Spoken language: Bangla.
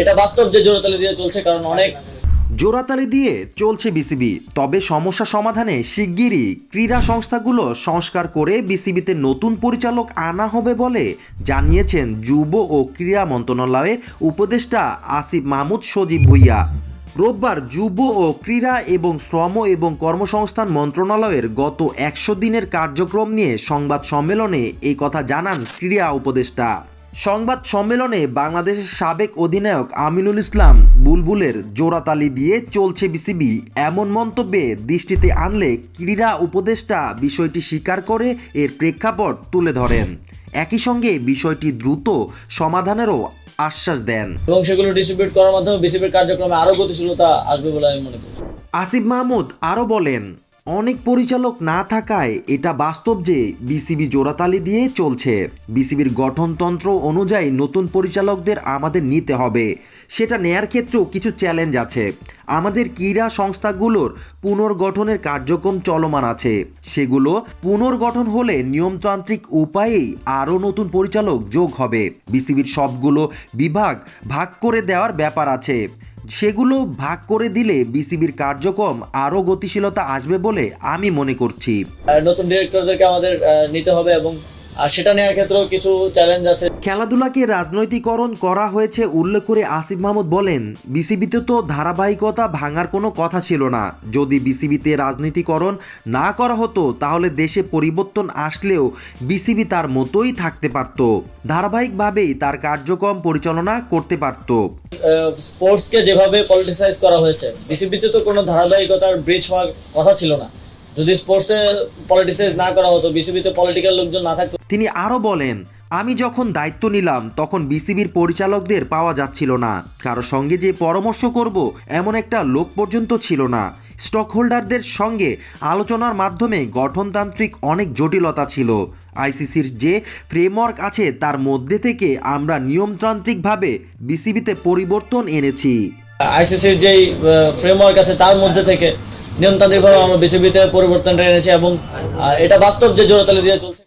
এটা বাস্তব যে জোড়াতালি দিয়ে চলছে, কারণ অনেক জোড়াতালি দিয়ে চলছে বিসিবি। তবে সমস্যা সমাধানে শিগগিরই ক্রীড়া সংস্থাগুলো সংস্কার করে বিসিবিতে নতুন পরিচালক আনা হবে বলে জানিয়েছেন যুব ও ক্রীড়া মন্ত্রণালয়ের উপদেষ্টা আসিফ মাহমুদ সজীব ভুইয়া। রোববার যুব ও ক্রীড়া এবং শ্রম এবং কর্মসংস্থান মন্ত্রণালয়ের গত 100 দিনের কার্যক্রম নিয়ে সংবাদ সম্মেলনে এই কথা জানান ক্রীড়া উপদেষ্টা। সংবাদ সম্মেলনে বাংলাদেশের সাবেক অধিনায়ক আমিনুল ইসলাম বুলবুলের জোড়াতালি দিয়ে চলছে বিসিবি এমন মন্তব্যে দৃষ্টিতে আনলে ক্রীড়া উপদেষ্টা বিষয়টি স্বীকার করে এর প্রেক্ষাপট তুলে ধরেন। একই সঙ্গে বিষয়টি দ্রুত সমাধানেরও আশ্বাস দেন এবং সেগুলো ডিস্ট্রিবিউট করার মাধ্যমে বিসিবির কার্যক্রমে আরো গতিশীলতা আসবে বলে আমি মনে করছি। আসিফ মাহমুদ আরও বলেন, অনেক পরিচালক না থাকায় এটা বাস্তব যে বিসিবি জোড়াতালি দিয়ে চলছে। বিসিবির গঠনতন্ত্র অনুযায়ী নতুন পরিচালকদের আমাদের নিতে হবে। সেটা নেয়ার ক্ষেত্রেও কিছু চ্যালেঞ্জ আছে। আমাদের ক্রীড়া সংস্থাগুলোর পুনর্গঠনের কার্যক্রম চলমান আছে। সেগুলো পুনর্গঠন হলে নিয়মতান্ত্রিক উপায়েই আরও নতুন পরিচালক যোগ হবে। বিসিবির সবগুলো বিভাগ ভাগ করে দেওয়ার ব্যাপার আছে। সেগুলো ভাগ করে দিলে বিসিবির কার্যক্রম আরও গতিশীলতা আসবে বলে আমি মনে করছি। নতুন ডিরেক্টরদেরকে আমাদের নিতে হবে এবং সেটা নেওয়ার ক্ষেত্রেও কিছু চ্যালেঞ্জ আছে। খেলাধুলাকে রাজনৈতিকরণ করা হয়েছে উল্লেখ করে আসিফ মাহমুদ বলেন, বিসিবিতে তো ধারাবাহিকতা ভাঙার কোনো কথা ছিল না। যদি বিসিবিতে রাজনীতিকরণ না করা হতো তাহলে দেশে পরিবর্তন আসলেও বিসিবি তার মতোই থাকতে পারত, ধারাবাহিকভাবেই তার কার্যক্রম পরিচালনা করতে পারত। স্পোর্টসকে যেভাবে পলিটিসাইজ করা হয়েছে, বিসিবিতে তো কোনো ধারাবাহিকতার ব্রিজ হওয়ার কথা ছিল না। যদি স্পোর্টসে পলিটিসাইজ না করা হতো, বিসিবিতে পলিটিক্যাল লোকজন না থাকতো। তিনি আরও বলেন, আমি যখন দায়িত্ব নিলাম তখন বিসিবির পরিচালকদের পাওয়া যাচ্ছিল না। কারো সঙ্গে যে পরামর্শ করব এমন একটা লোক পর্যন্ত ছিল না। স্টক হোল্ডারদের সঙ্গে আলোচনার মাধ্যমে গঠনতান্ত্রিক অনেক জটিলতা ছিল। আইসিসির যে ফ্রেমওয়ার্ক আছে তার মধ্যে থেকে আমরা নিয়মতান্ত্রিকভাবে বিসিবিতে পরিবর্তন এনেছি। আইসিসির যেই ফ্রেমওয়ার্ক আছে তার মধ্যে থেকে নিয়মতান্ত্রিকভাবে আমরা বিসিবিতে পরিবর্তনটা এনেছি এবং এটা বাস্তব যে জোড়াতালি দিয়ে চলছে।